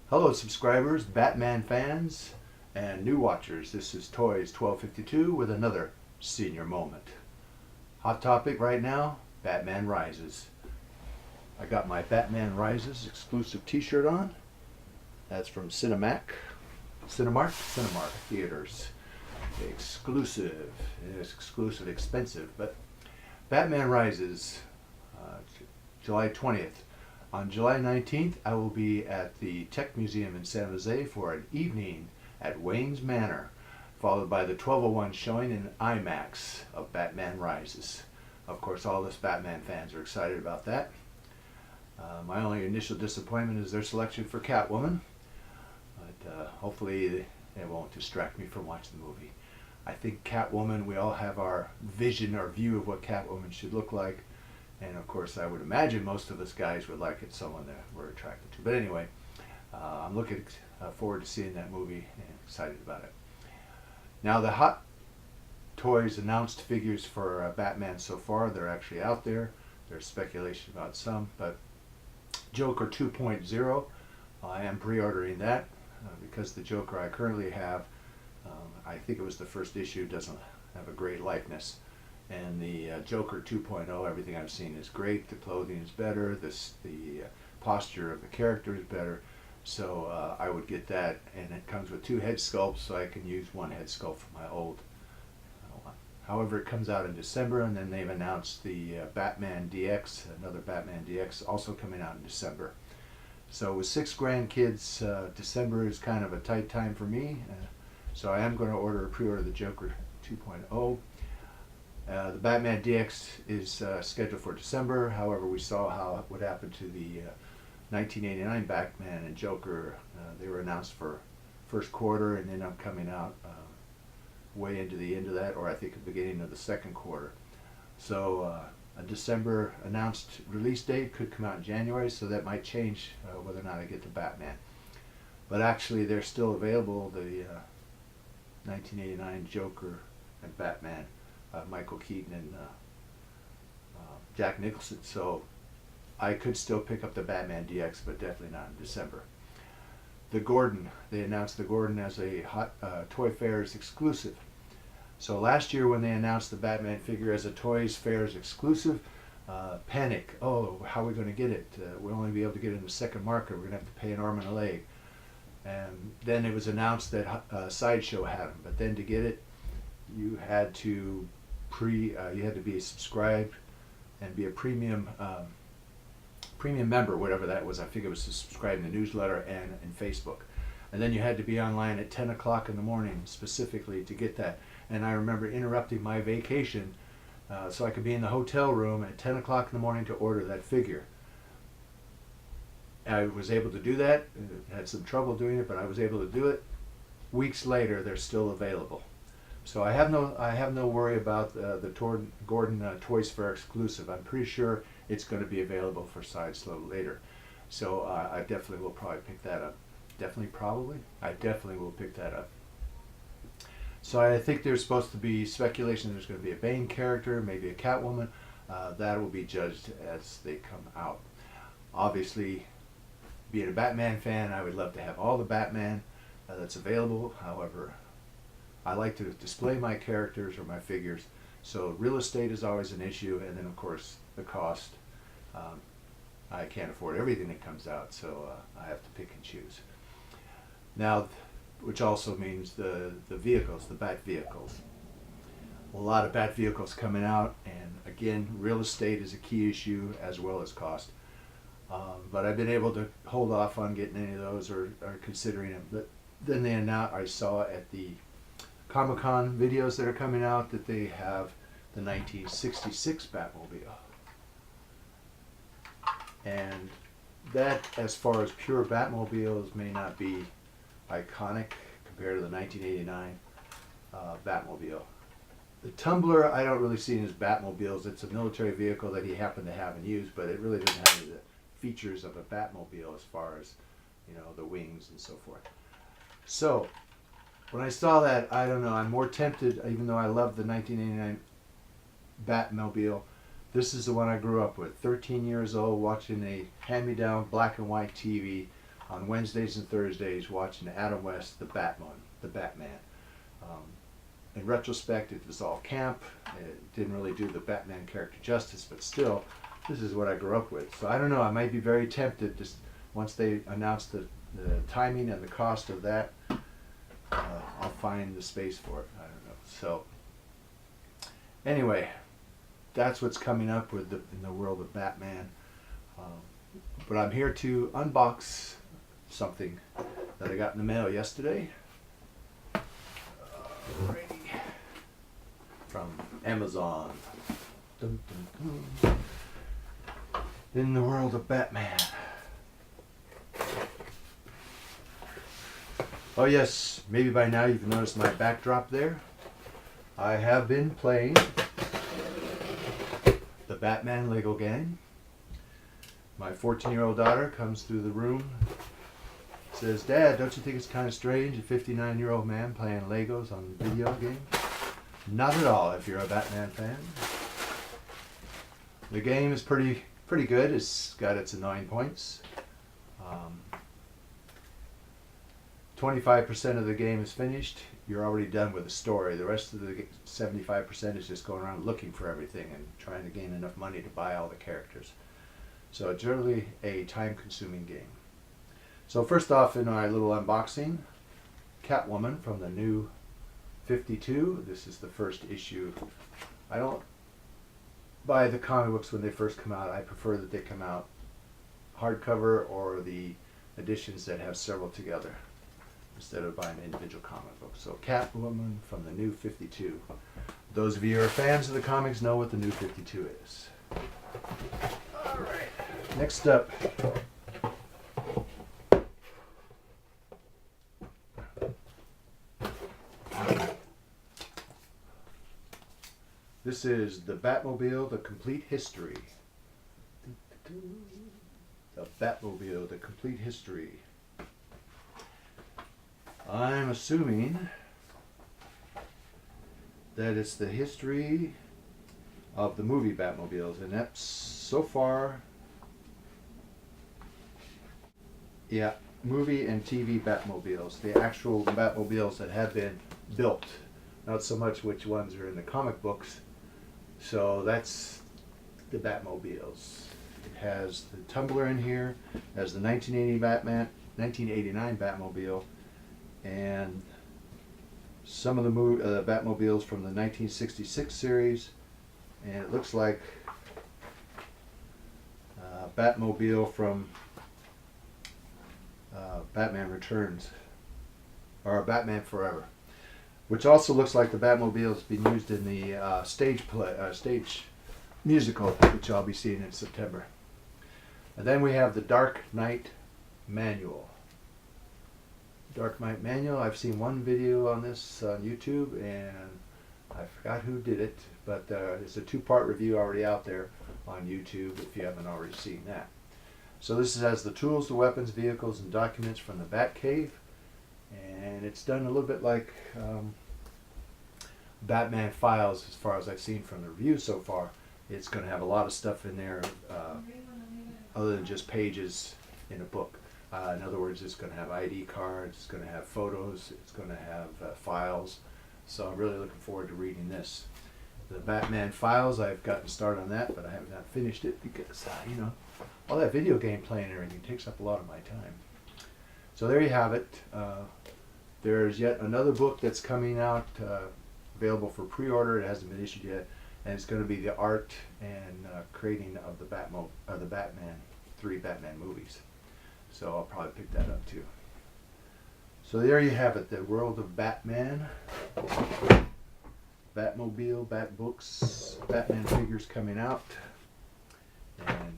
Hello, subscribers, Batman fans, and new watchers. This is Toys 1252 with another senior moment. Hot topic right now, Batman Rises. I got my Batman Rises exclusive t-shirt on. That's from Cinemark Theaters. Exclusive. It's exclusive, expensive, but Batman Rises, July 20th. On July 19th, I will be at the Tech Museum in San Jose for an evening at Wayne's Manor, followed by the 12:01 showing in IMAX of Batman Rises. Of course, all us Batman fans are excited about that. My only initial disappointment is their selection for Catwoman, but hopefully it won't distract me from watching the movie. I think Catwoman, we all have our vision, our view of what Catwoman should look like. And of course, I would imagine most of us guys would like it, someone that we're attracted to. But anyway, I'm looking forward to seeing that movie and excited about it. Now, the Hot Toys announced figures for Batman so far, they're actually out there. There's speculation about some, but Joker 2.0, I am pre-ordering that because the Joker I currently have, I think it was the first issue, doesn't have a great likeness. And the Joker 2.0, everything I've seen is great. The clothing is better. The posture of the character is better. So I would get that. And it comes with 2 head sculpts, so I can use 1 head sculpt for my old one. However, it comes out in December, and then they've announced the Batman DX, another Batman DX, also coming out in December. So with 6 grandkids, December is kind of a tight time for me. So I am going to pre-order the Joker 2.0. The Batman DX is scheduled for December. However, we saw what happened to the 1989 Batman and Joker. They were announced for first quarter and ended up coming out way into the end of that, or I think the beginning of the second quarter. So a December announced release date could come out in January, so that might change whether or not I get the Batman. But actually, they're still available, the 1989 Joker and Batman. Michael Keaton and Jack Nicholson, so I could still pick up the Batman DX, but definitely not in December. The Gordon, they announced the Gordon as a Hot Toy Fairs exclusive. So last year when they announced the Batman figure as a Toys Fairs exclusive, panic, oh, how are we going to get it? We'll only be able to get it in the second market, we're going to have to pay an arm and a leg. And then it was announced that Sideshow had them, but then to get it, you had to be subscribed and be a premium member, whatever that was. I think it was to subscribe in the newsletter and in Facebook. And then you had to be online at 10 o'clock in the morning specifically to get that. And I remember interrupting my vacation so I could be in the hotel room at 10 o'clock in the morning to order that figure. I was able to do that. Had some trouble doing it, but I was able to do it. Weeks later, they're still available. So I have no worry about the Gordon Toys Fair exclusive. I'm pretty sure it's going to be available for Sideshow later. So I definitely will probably pick that up. I definitely will pick that up. So I think there's supposed to be speculation there's going to be a Bane character, maybe a Catwoman. That will be judged as they come out. Obviously, being a Batman fan, I would love to have all the Batman that's available. However, I like to display my characters or my figures, so real estate is always an issue, and then of course the cost. I can't afford everything that comes out, so I have to pick and choose. Now, which also means the vehicles, the Bat vehicles. A lot of Bat vehicles coming out, and again, real estate is a key issue as well as cost. But I've been able to hold off on getting any of those or considering them. But then I saw at the Comic-Con videos that are coming out that they have the 1966 Batmobile. And that, as far as pure Batmobiles, may not be iconic compared to the 1989 Batmobile. The Tumbler, I don't really see it as Batmobiles. It's a military vehicle that he happened to have and use, but it really doesn't have any of the features of a Batmobile as far as, the wings and so forth. So, when I saw that, I don't know, I'm more tempted, even though I love the 1989 Batmobile. This is the one I grew up with. 13 years old, watching a hand-me-down black and white TV on Wednesdays and Thursdays watching Adam West, the Batman. Um, in retrospect, it was all camp. It didn't really do the Batman character justice, but still, this is what I grew up with. So I don't know, I might be very tempted just once they announce the timing and the cost of that, I'll find the space for it. I don't know. So anyway, that's what's coming up with in the world of Batman. But I'm here to unbox something that I got in the mail yesterday. Alrighty. From Amazon. Dun, dun, dun. In the world of Batman. Oh yes, maybe by now you've noticed my backdrop there. I have been playing the Batman Lego game. My 14-year-old daughter comes through the room, says, "Dad, don't you think it's kind of strange, a 59-year-old man playing Legos on a video game?" Not at all if you're a Batman fan. The game is pretty good. It's got its annoying points. 25% of the game is finished. You're already done with the story. The rest of the 75% is just going around looking for everything and trying to gain enough money to buy all the characters. So it's really a time-consuming game. So first off, in our little unboxing, Catwoman from the new 52. This is the first issue. I don't buy the comic books when they first come out. I prefer that they come out hardcover or the editions that have several together instead of buying individual comic books. So Catwoman from the new 52. Those of you who are fans of the comics know what the new 52 is. All right. Next up, this is the Batmobile, The Complete History. The Batmobile, The Complete History. I'm assuming that it's the history of the movie Batmobiles, and that's so far, yeah, movie and TV Batmobiles, the actual Batmobiles that have been built, not so much which ones are in the comic books. So that's the Batmobiles. It has the Tumbler in here, it has the 1989 Batmobile, and some of the Batmobiles from the 1966 series, and it looks like Batmobile from Batman Returns, or Batman Forever, which also looks like the Batmobile has been used in the stage musical, which I'll be seeing in September. And then we have the Dark Knight Manual. Dark Knight Manual, I've seen one video on this on YouTube, and I forgot who did it, but it's a two-part review already out there on YouTube if you haven't already seen that. So this has the tools, the weapons, vehicles, and documents from the Batcave, and it's done a little bit like Batman Files as far as I've seen from the review so far. It's going to have a lot of stuff in there other than just pages in a book. In other words, it's going to have ID cards, it's going to have photos, it's going to have files. So I'm really looking forward to reading this. The Batman Files, I've gotten started on that, but I have not finished it because, all that video game playing and everything takes up a lot of my time. So there you have it. There's yet another book that's coming out, available for pre-order. It hasn't been issued yet, and it's going to be the art and creating of the Batman, 3 Batman movies. So I'll probably pick that up too. So there you have it, the world of Batman, Batmobile, Batbooks, Batman figures coming out. And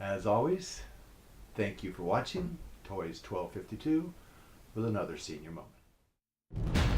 as always, thank you for watching Toys 1252 with another senior moment.